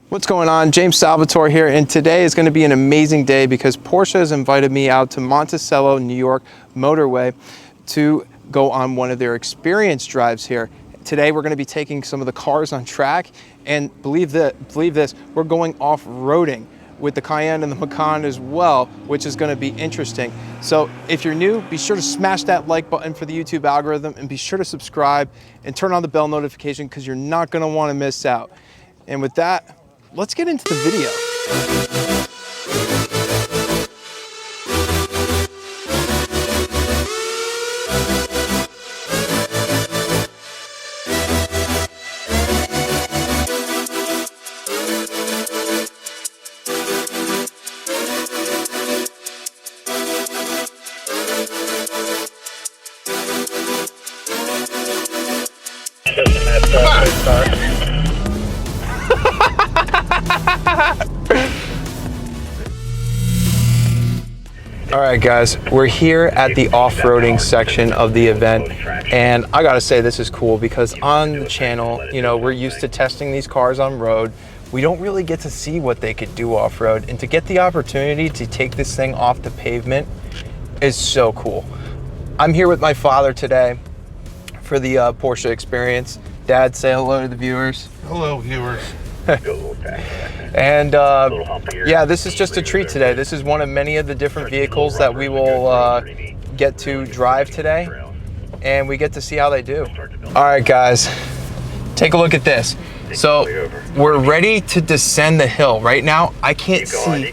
What's going on? James Salvatore here, and today is going to be an amazing day because Porsche has invited me out to Monticello, New York motorway to go on one of their experience drives here. Today we're going to be taking some of the cars on track, and believe this, we're going off-roading with the Cayenne and the Macan as well, which is going to be interesting. So if you're new, be sure to smash that like button for the YouTube algorithm, and be sure to subscribe and turn on the bell notification because you're not going to want to miss out. And with that, let's get into the video. All right, guys, we're here at the off-roading section of the event, and I gotta say this is cool because on the channel, you know, we're used to testing these cars on road. We don't really get to see what they could do off-road, and to get the opportunity to take this thing off the pavement is so cool. I'm here with my father today for the Porsche experience. Dad, say hello to the viewers. Hello, viewers. And yeah, this is just a treat today. This is one of many of the different vehicles that we will get to drive today, and we get to see how they do. All right, guys, take a look at this. So we're ready to descend the hill. Right now, I can't see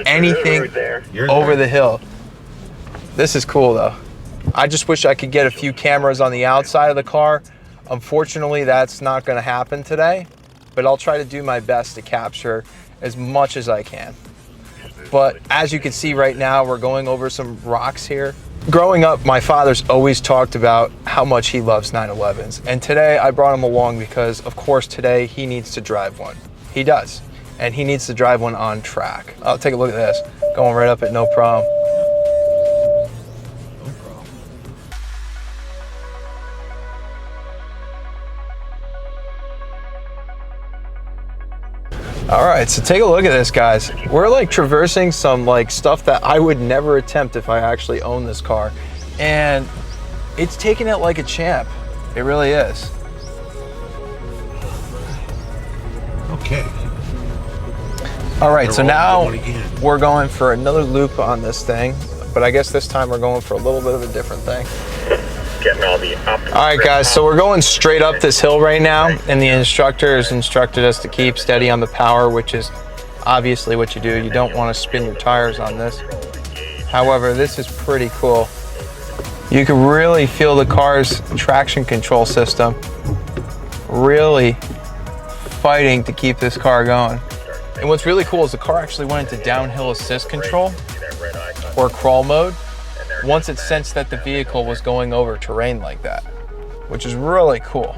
anything over the hill. This is cool though. I just wish I could get a few cameras on the outside of the car. Unfortunately, that's not going to happen today, but I'll try to do my best to capture as much as I can. But as you can see right now, we're going over some rocks here. Growing up, my father's always talked about how much he loves 911s. And today I brought him along because, of course, today he needs to drive one. He does. And he needs to drive one on track. I'll take a look at this. Going right up it, no problem. All right, so take a look at this, guys. We're like traversing some like stuff that I would never attempt if I actually owned this car. And it's taking it like a champ. It really is. Okay. All right, so now we're going for another loop on this thing, but I guess this time we're going for a little bit of a different thing. All right, guys, so we're going straight up this hill right now, and the instructor has instructed us to keep steady on the power, which is obviously what you do. You don't want to spin your tires on this. However, this is pretty cool. You can really feel the car's traction control system really fighting to keep this car going. And what's really cool is the car actually went into downhill assist control, or crawl mode, once it sensed that the vehicle was going over terrain like that, which is really cool.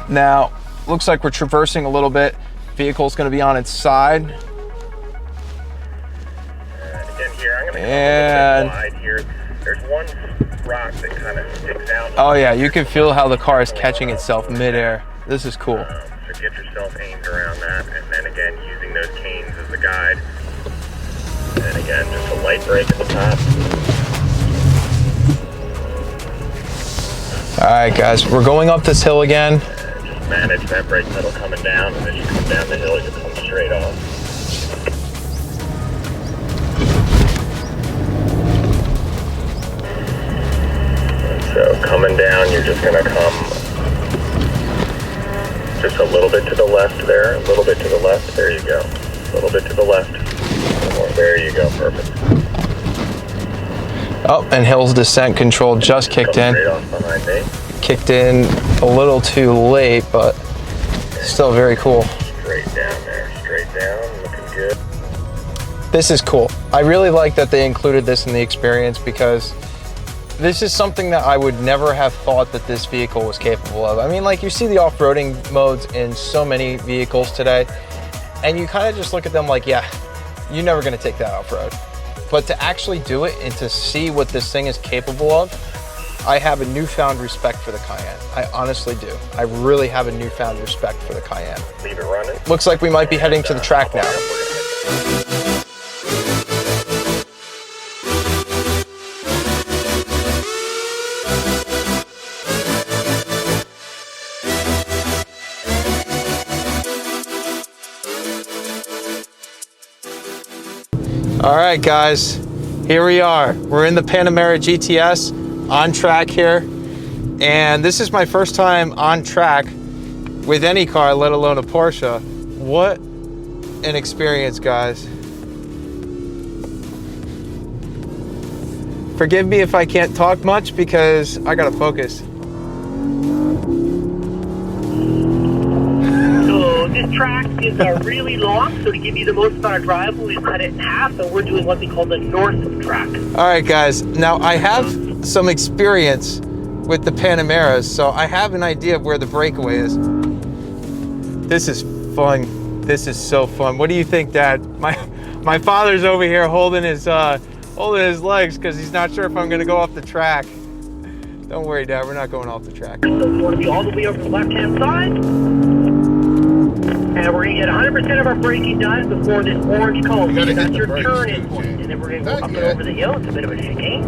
Now, looks like we're traversing a little bit. Vehicle's going to be on its side. And there's one rock that kind of sticks out. Oh yeah, you can feel how the car is catching itself midair. This is cool. So get yourself aimed around that, and then again, using those canes as a guide. And again, just a light brake at the top. All right, guys, we're going up this hill again. Just manage that brake pedal coming down, and as you come down the hill, you come straight off. And so coming down, you're just going to come just a little bit to the left there, a little bit to the left. There you go. A little bit to the left. There you go, perfect. Oh, and hill's descent control just kicked in. Kicked in a little too late, but still very cool. Straight down there, straight down, looking good. This is cool. I really like that they included this in the experience because this is something that I would never have thought that this vehicle was capable of. I mean, like, you see the off-roading modes in so many vehicles today, and you kind of just look at them like, yeah, you're never gonna take that off-road. But to actually do it and to see what this thing is capable of, I have a newfound respect for the Cayenne. I honestly do. I really have a newfound respect for the Cayenne. Leave it running. Looks like we might be heading to the track now. All right, guys, here we are. We're in the Panamera GTS on track here. And this is my first time on track with any car, let alone a Porsche. What an experience, guys. Forgive me if I can't talk much because I gotta focus. This track is really long, so to give you the most amount of drive, we've cut it in half, and we're doing what we call the north track. All right, guys. Now, I have some experience with the Panameras, so I have an idea of where the breakaway is. This is fun. This is so fun. What do you think, Dad? My father's over here holding his legs because he's not sure if I'm going to go off the track. Don't worry, Dad. We're not going off the track. So we want to be all the way over the left-hand side. And we're going to get 100% of our braking done before this orange cone. That's your turn-in point. And then we're going to go up and over the hill. It's a bit of a chicane.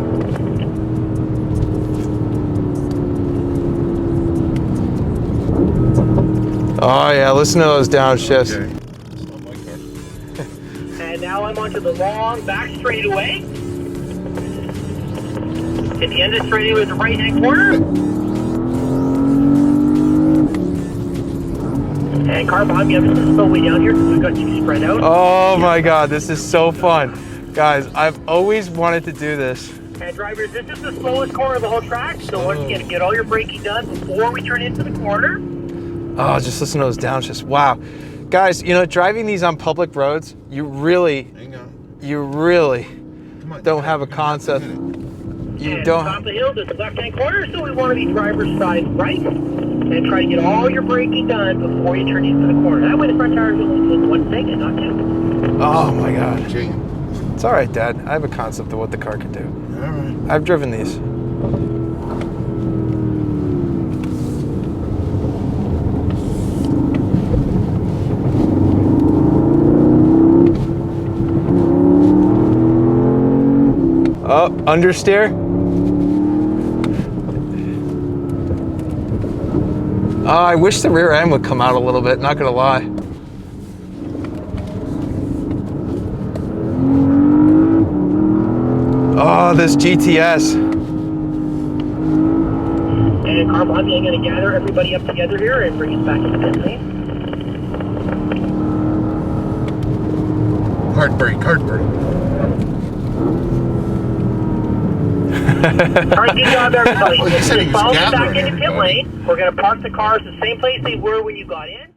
Oh, yeah. Listen to those downshifts. Okay. It's not my car. And now I'm onto the long back straightaway. At the end of the straightaway is the right-hand corner. And car behind me, I'm just going to slow way down here because we've got you spread out. Oh my God, this is so fun. Guys, I've always wanted to do this. And drivers, this is the slowest corner of the whole track, so once again, get all your braking done before we turn into the corner. Oh, just listen to those downshifts. Wow. Guys, you know, driving these on public roads, you really don't have a concept. You and don't. top of the hill, there's the left-hand corner, so we want to be driver's side right. And try to get all your braking done before you turn into the corner. That way the front tires will only do one thing and not two. Oh my God. Jane. It's all right, Dad. I have a concept of what the car can do. All right. I've driven these. Oh, understeer. I wish the rear end would come out a little bit, not gonna lie. Oh, this GTS. And car behind me, I'm going to gather everybody up together here and bring us back into pit lane. Hard brake, hard brake. All right, good job, everybody. Oh, you said he was Follow me back gathering into pit everybody. lane. We're going to park the cars the same place they were when you got in.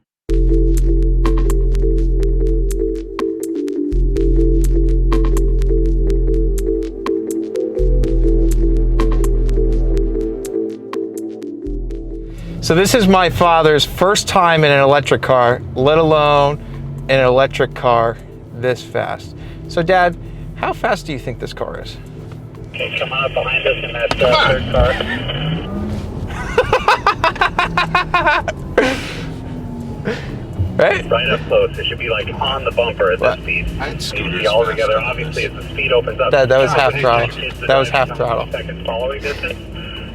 So this is my father's first time in an electric car, let alone in an electric car this fast. So Dad, how fast do you think this car is? Okay, come on up behind us in that third car. Right? Right up close. It should be like on the bumper at this speed. I'd scoot It should as be all fast together. as Obviously, this. as the speed opens up. That was half throttle. It's the That was half number of throttle. Seconds following distance.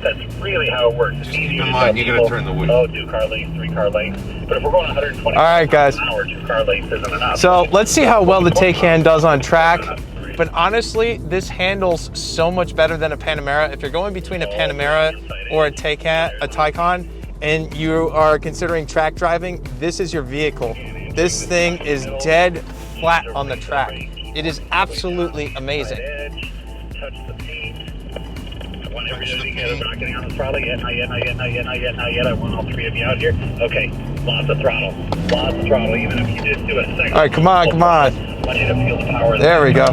That's really how it works. It's Just keep easy in to mind, tell you gotta people, turn the wheel. Oh, 2 car lengths, 3 car lengths. But if we're going 120 All right, guys. miles an hour, 2 car lengths isn't enough. So let's see how well the Taycan does on track. But honestly, this handles so much better than a Panamera. If you're going between a Panamera or a Taycan, and you are considering track driving, this is your vehicle. This thing is dead flat on the track. It is absolutely amazing. Touch the seat. Want everybody together, not getting on the throttle yet, not yet. I want all 3 of you out here. Okay, lots of throttle. Lots of throttle, even if you just do a second. All right, come on, come on. I want you to feel the power. There we go.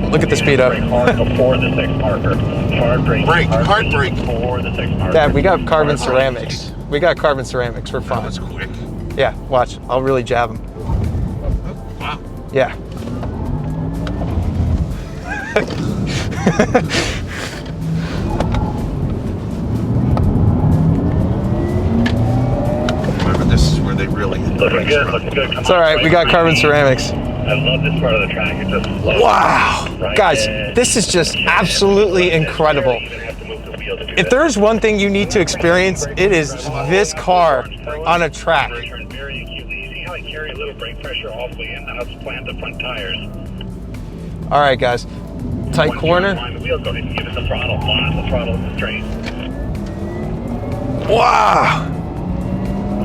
Look at the speed up. Brake hard before the 6 marker. Hard brake. Hard brake. Before the 6 marker. Dad, we got carbon ceramics. We got carbon ceramics. We're That fine. was quick. Yeah, watch. I'll really jab him. Wow. Yeah. really hit the Looking brakes. good, looking good. Come It's all right. We got carbon ceramics. I love this part of the track. It just flows. Wow, Right guys, there. this is just absolutely incredible. You even have to move the wheel to do If that. there's one thing you need to experience, it is this car on a track. Turn very acutely. You see how I carry a little brake pressure all the way in? Now let's plant the front tires. All right, guys, tight Once corner. you find the wheel, go ahead and give it the throttle. Lots of throttle in the straight. Wow,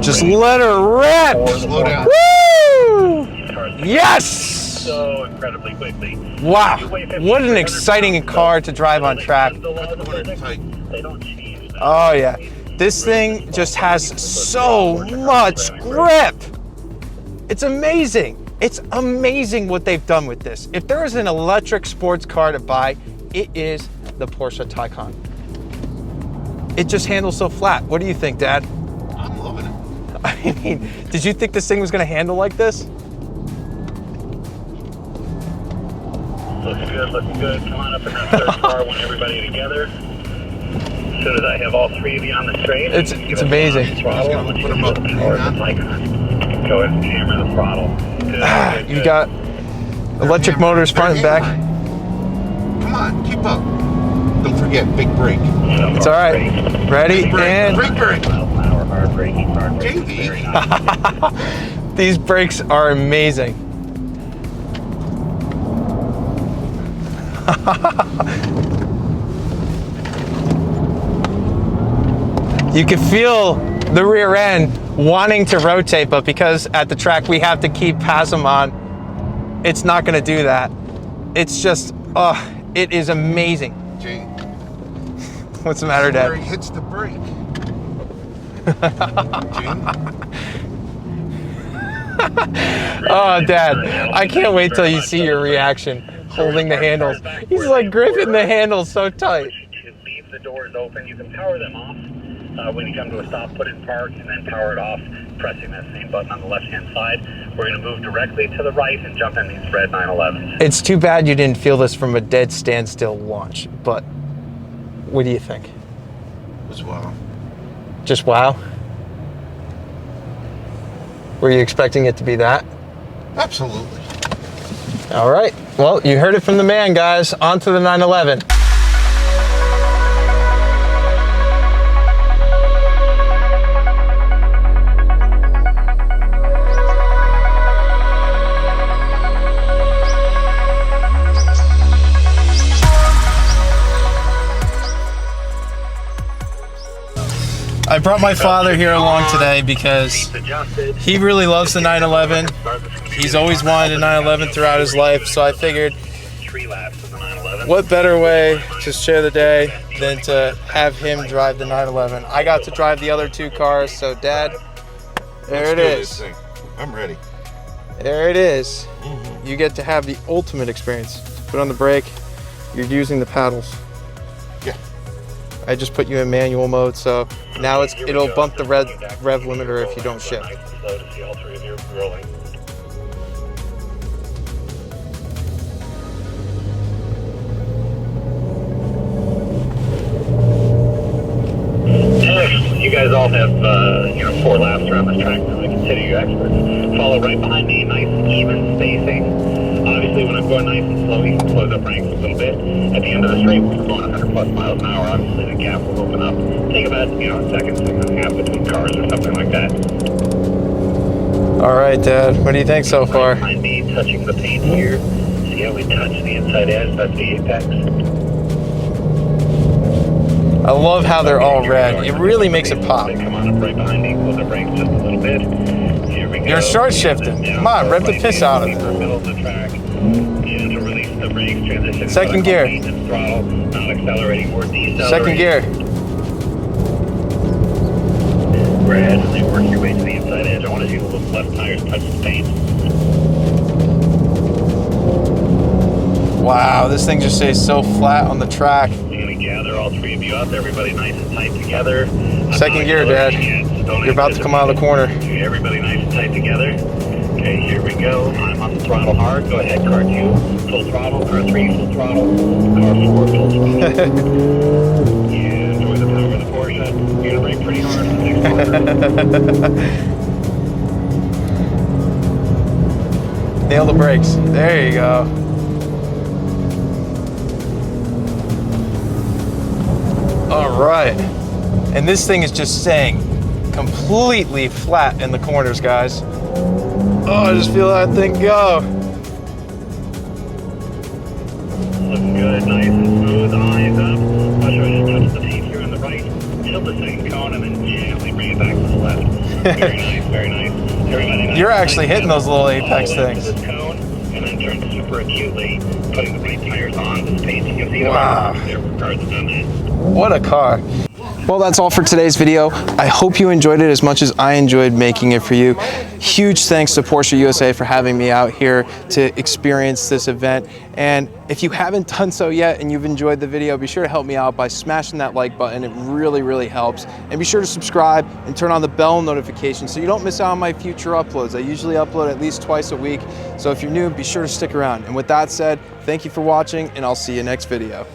just let her rip. Slow down. Woo! Cars Yes. so incredibly quickly. Wow, what an exciting car to drive on track. The laws of Corner physics, tight. they don't change that. Oh yeah, this thing just has so much grip. It's amazing. It's amazing what they've done with this. If there is an electric sports car to buy, it is the Porsche Taycan. It just handles so flat. What do you think, Dad? I'm loving it. I mean, did you think this thing was gonna handle like this? Looking good, looking good. Come on up in that third car. Want everybody together. As soon as I have all three of you on the straight, It's amazing. Throttle. I want you to Put 'em feel up. the power of the Taycan. Go ahead and hammer the throttle. Good, You got electric motors front and back. Come on, keep up. Don't forget, big brake. It's all right. Ready Brake, and brake, brake. Hard braking, hard braking. JV. Very nice. these brakes are amazing. You can feel the rear end wanting to rotate, but because at the track we have to keep PASM on, it's not going to do that. It's just, it is amazing. Jane, What's the matter, where Dad? he hits the brake. Jane, Oh, Dad, I can't wait till you see your reaction holding the handles. He's like gripping the handles so tight. To leave the doors open, you can power them off. When you come to a stop, put it in park, and then power it off, pressing that same button on the left-hand side. We're going to move directly to the right and jump in these red 911s. It's too bad you didn't feel this from a dead standstill launch, but what do you think? as well. Just wow? Were you expecting it to be that? Absolutely. All right. Well, you heard it from the man, guys. On to the 911. I brought my father here along today because he really loves the 911. He's always wanted a 911 throughout his life, so I figured what better way to share the day than to have him drive the 911. I got to drive the other two cars, so Dad, there it is. I'm ready. There it is. You get to have the ultimate experience. Put on the brake, you're using the paddles. Yeah. I just put you in manual mode, so now it'll bump the rev limiter if you don't shift. You guys all have 4 laps around this track now. I consider you experts. Follow right behind me, nice even spacing. Obviously, when I'm going nice and slow, you can slow the brakes a little bit. At the end of the straight, when we're going 100 plus miles an hour, obviously the gap will open up. Take about a second and a half between cars or something like that. All right, Dad. What do you think so far? Behind me, touching the paint here. See how we touch the inside edge? That's the apex. I love how they're all red. It really makes it pop. Come on up right behind me. Pull the brakes just a little bit. Here we go. You're short shifting. Come on, rev the piss out of it. Middle of the track. And to release the brakes, transition. Second gear. Throttle, not accelerating or decelerating. Second gear. Gradually work your way to the inside edge. I want to see the left tires touch the paint. Wow, this thing just stays so flat on the track. You're going to gather all 3 of you up. Everybody nice and tight together. Second gear, Dad. You're about to come out of the corner. Everybody nice and tight together. Okay, here we go. I'm on the throttle hard. Go ahead, car 2, full throttle. Car 3, full throttle. Car 4, full throttle. Yeah, enjoy the power of the Porsche. You're going to brake pretty hard on the next corner. Nail the brakes. There you go. All right. And this thing is just staying completely flat in the corners, guys. Oh, I just feel that thing go. Looking good, nice and smooth, eyes up. I'll show you touch the paint here on the right, tilt the second cone, and then gently bring it back to the left. Very nice, very nice. Everybody nice. You're actually hitting those little apex things. This cone, and then turn super acutely, putting the right tires on this paint. You can see wow. There were cars that done that. What a car. Well, that's all for today's video. I hope you enjoyed it as much as I enjoyed making it for you. Huge thanks to Porsche USA for having me out here to experience this event. And if you haven't done so yet and you've enjoyed the video, be sure to help me out by smashing that like button. It really, really helps. And be sure to subscribe and turn on the bell notification so you don't miss out on my future uploads. I usually upload at least twice a week. So if you're new, be sure to stick around. And with that said, thank you for watching, and I'll see you next video.